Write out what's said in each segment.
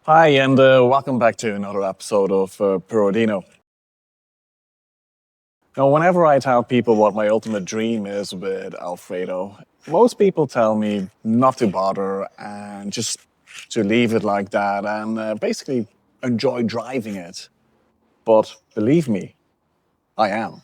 Hi, and welcome back to another episode of Dino. Now, whenever I tell people what my ultimate dream is with Alfredo, most people tell me not to bother and just to leave it like that and basically enjoy driving it. But believe me, I am.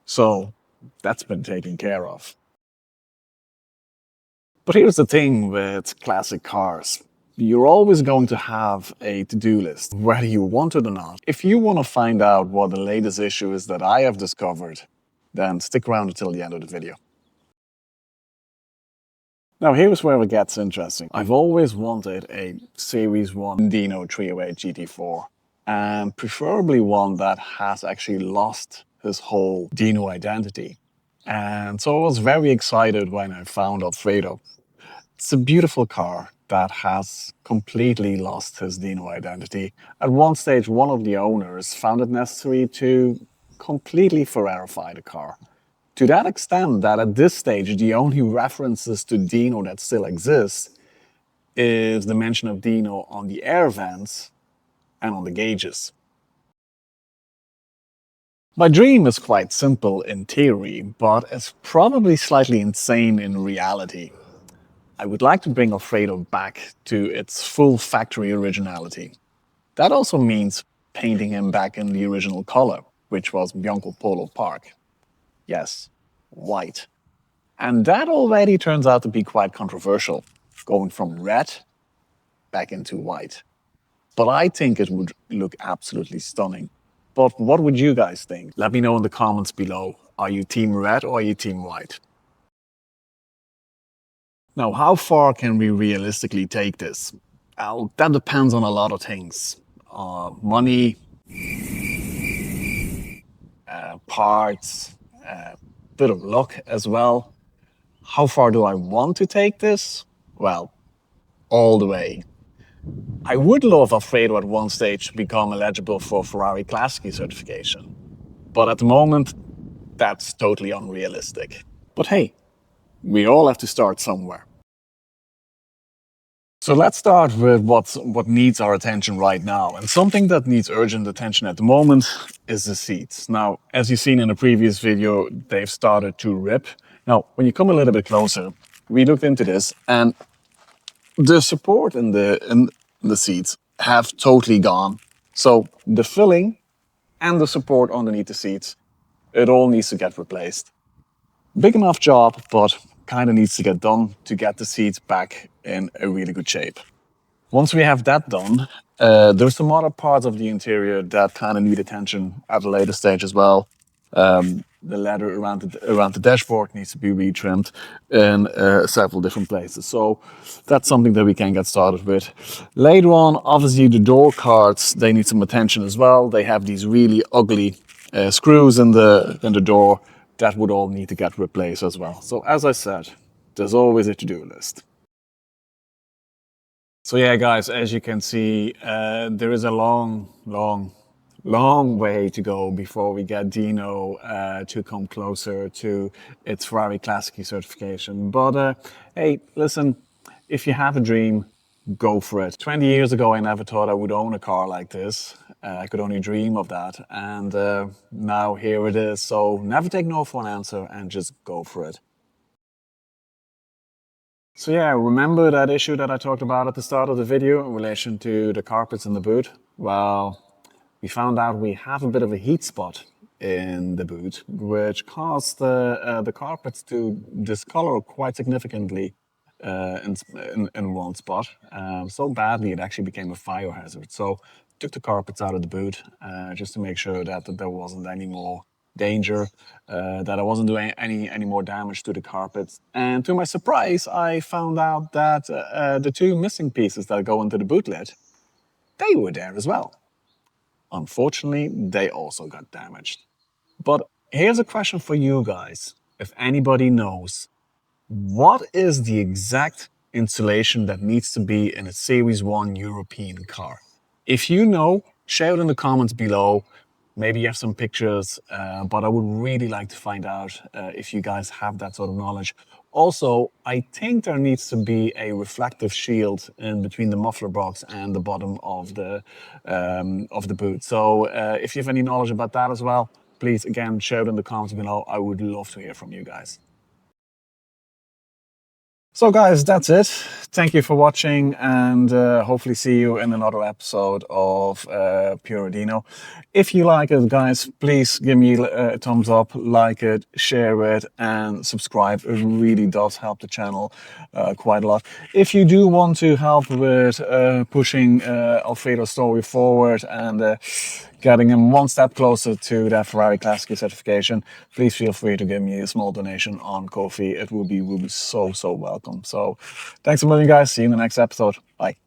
So that's been taken care of. But here's the thing with classic cars. You're always going to have a to-do list, whether you want it or not. If you want to find out what the latest issue is that I have discovered, then stick around until the end of the video. Now here's where it gets interesting. I've always wanted a Series 1 Dino 308 GT4, and preferably one that has actually lost his whole Dino identity. And so I was very excited when I found Alfredo. It's a beautiful car that has completely lost his Dino identity. At one stage, one of the owners found it necessary to completely Ferrari-fy the car. To that extent that at this stage, the only references to Dino that still exist is the mention of Dino on the air vents and on the gauges. My dream is quite simple in theory, but it's probably slightly insane in reality. I would like to bring Alfredo back to its full factory originality. That also means painting him back in the original color, which was Bianco Polo Park. Yes, white. And that already turns out to be quite controversial, going from red back into white. But I think it would look absolutely stunning. But what would you guys think? Let me know in the comments below. Are you team red or are you team white? Now, how far can we realistically take this? Well, that depends on a lot of things. Money, parts, bit of luck as well. How far do I want to take this? Well, all the way. I would love Alfredo at one stage to become eligible for Ferrari Classic certification. But at the moment, that's totally unrealistic. But hey, we all have to start somewhere. So let's start with what needs our attention right now. And something that needs urgent attention at the moment is the seats. Now, as you've seen in the previous video, they've started to rip. Now, when you come a little bit closer, we looked into this and the support in the seats have totally gone. So the filling and the support underneath the seats, it all needs to get replaced. Big enough job, but kind of needs to get done to get the seats back in a really good shape. Once we have that done, there's some other parts of the interior that kind of need attention at a later stage as well. The leather around the dashboard needs to be retrimmed in several different places. So that's something that we can get started with. Later on, obviously the door cards, they need some attention as well. They have these really ugly screws in the door that would all need to get replaced as well. So as I said, there's always a to-do list. So yeah, guys, as you can see, there is a long way to go before we get Dino to come closer to its Ferrari Classic certification. But hey, listen, if you have a dream, go for it. 20 years ago, I never thought I would own a car like this. I could only dream of that. And now here it is. So never take no for an answer and just go for it. So yeah, remember that issue that I talked about at the start of the video in relation to the carpets in the boot? Well, we found out we have a bit of a heat spot in the boot, which caused the carpets to discolor quite significantly in one spot. So badly it actually became a fire hazard. So took the carpets out of the boot just to make sure that there wasn't any more danger, that I wasn't doing any more damage to the carpets. And to my surprise, I found out that the two missing pieces that go into the boot lid, they were there as well. Unfortunately, they also got damaged. But here's a question for you guys. If anybody knows, what is the exact insulation that needs to be in a Series 1 European car? If you know, share it in the comments below. Maybe you have some pictures, but I would really like to find out if you guys have that sort of knowledge. Also, I think there needs to be a reflective shield in between the muffler box and the bottom of the boot. So if you have any knowledge about that as well, please, again, share it in the comments below. I would love to hear from you guys. So guys, that's it. Thank you for watching, and hopefully see you in another episode of Pure Dino. If you like it, guys, please give me a thumbs up, like it, share it, and subscribe. It really does help the channel quite a lot. If you do want to help with pushing Alfredo's story forward and getting him one step closer to that Ferrari Classic certification, please feel free to give me a small donation on Ko-fi. It will be so welcome. So thanks a million, guys. See you in the next episode. Bye.